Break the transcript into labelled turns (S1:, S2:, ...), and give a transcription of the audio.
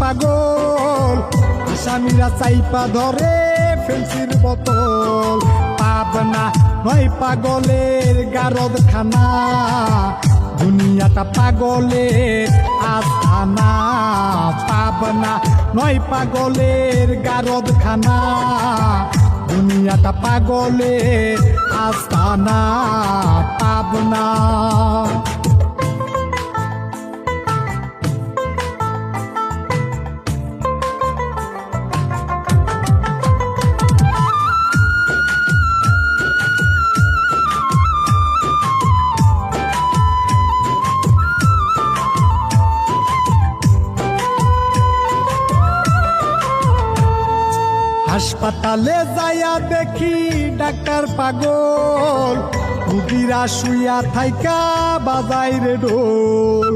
S1: পাগল আসামিরা চাইপা ধরে ফেন্সির বোতল পাবনা নয় পাগলের গারদখানা দুনিয়াটা পাগলের আস্তানা পাবনা নয় পাগলের গারদখানা দুনিয়াটা পাগলের আস্তানা পাবনা। হাসপাতালে যাইয়া দেখি ডাক্তার পাগল রুগীরা শুইয়া থাইকা বাজাই রে ঢোল